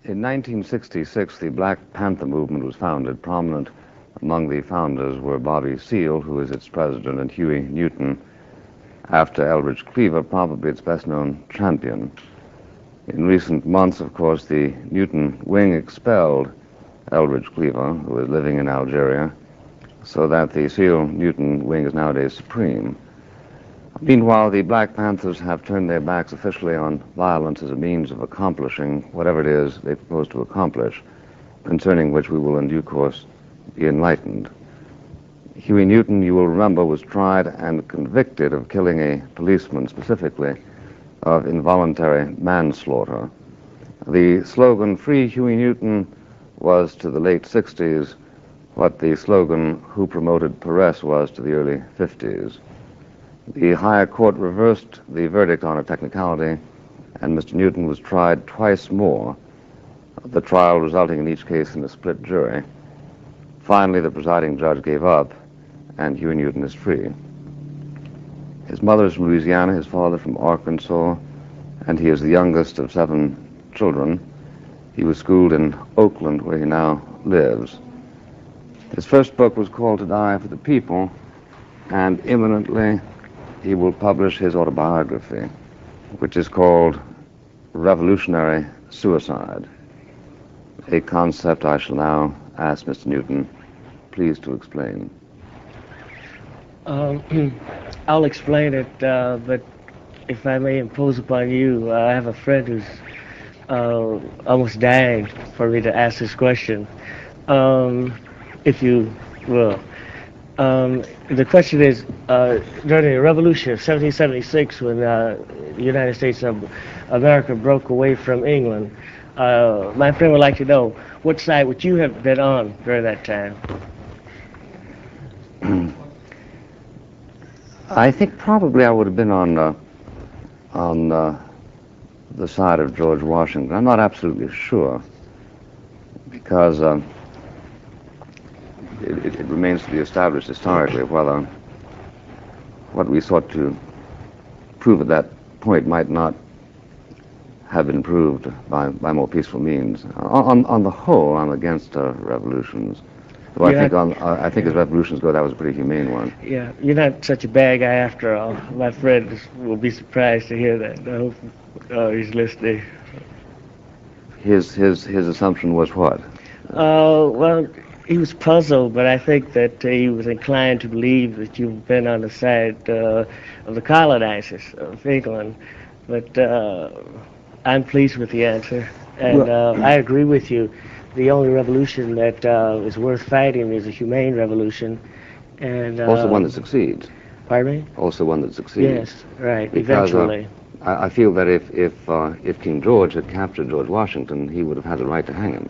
In 1966, the Black Panther movement was founded. Prominent among the founders were Bobby Seale, who is its president, and Huey Newton, after Eldridge Cleaver, probably its best-known champion. In recent months, of course, the Newton wing expelled Eldridge Cleaver, who is living in Algeria, so that the Seale-Newton wing is nowadays supreme. Meanwhile, the Black Panthers have turned their backs officially on violence as a means of accomplishing whatever it is they propose to accomplish, concerning which we will in due course be enlightened. Huey Newton, you will remember, was tried and convicted of killing a policeman, specifically of involuntary manslaughter. The slogan, "Free Huey Newton," was to the late 60s what the slogan, "Who Promoted Perez," was to the early 50s. The higher court reversed the verdict on a technicality, and Mr. Newton was tried twice more, the trial resulting in each case in a split jury. Finally, the presiding judge gave up, and Huey Newton is free. His mother is from Louisiana, his father from Arkansas, and he is the youngest of 7 children. He was schooled in Oakland, where he now lives. His first book was called "To Die for the People," and imminently he will publish his autobiography, which is called "Revolutionary Suicide," a concept I shall now ask Mr. Newton please to explain. I'll explain it, but if I may impose upon you, I have a friend who's almost dying for me to ask this question, if you will. The question is, during the Revolution of 1776, when the United States of America broke away from England, my friend would like to know, what side would you have been on during that time? I think probably I would have been on the side of George Washington. I'm not absolutely sure, because it remains to be established historically whether what we sought to prove at that point might not have been proved by more peaceful means. On the whole, I'm against revolutions. Though I think as revolutions go, that was a pretty humane one. Yeah, you're not such a bad guy after all. My friend will be surprised to hear that. I hope he's listening. His assumption was what? Well, he was puzzled, but I think that he was inclined to believe that you've been on the side of the colonizers of England. But I'm pleased with the answer, and I agree with you. The only revolution that is worth fighting is a humane revolution, and also one that succeeds. Pardon me? Also one that succeeds. Yes, right. Because, eventually. I feel that if King George had captured George Washington, he would have had the right to hang him.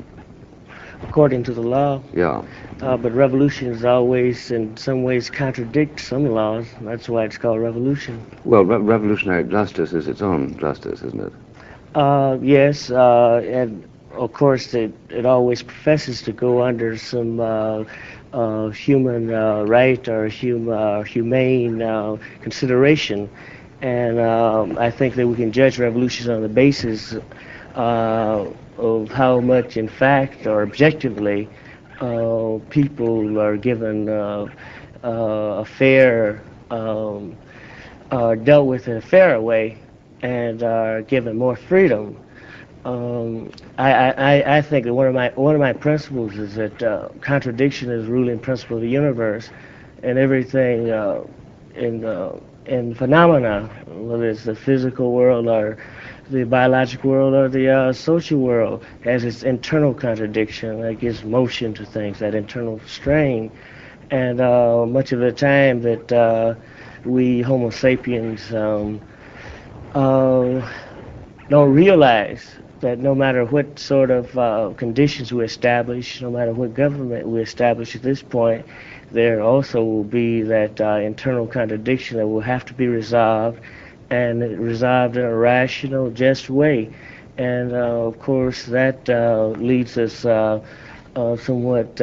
According to the law. Yeah. But revolutions always, in some ways, contradict some laws. That's why it's called revolution. Well, revolutionary justice is its own justice, isn't it? Yes, and of course it always professes to go under some human right or humane consideration. And I think that we can judge revolutions on the basis of how much, in fact, or objectively, people are given a fair, dealt with in a fairer way, and are given more freedom. I think that one of my principles is that contradiction is the ruling principle of the universe, and everything in phenomena, whether it's the physical world or the biological world or the social world, has its internal contradiction that gives motion to things, that internal strain. And much of the time that we Homo sapiens don't realize that no matter what sort of conditions we establish, no matter what government we establish at this point, there also will be that internal contradiction that will have to be resolved, and resolved in a rational, just way. And of course that leads us somewhat,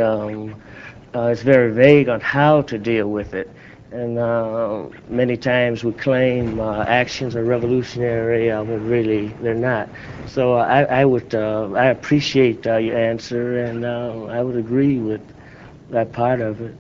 it's very vague on how to deal with it. and many times we claim actions are revolutionary when really they're not. So I appreciate your answer, and I would agree with that part of it.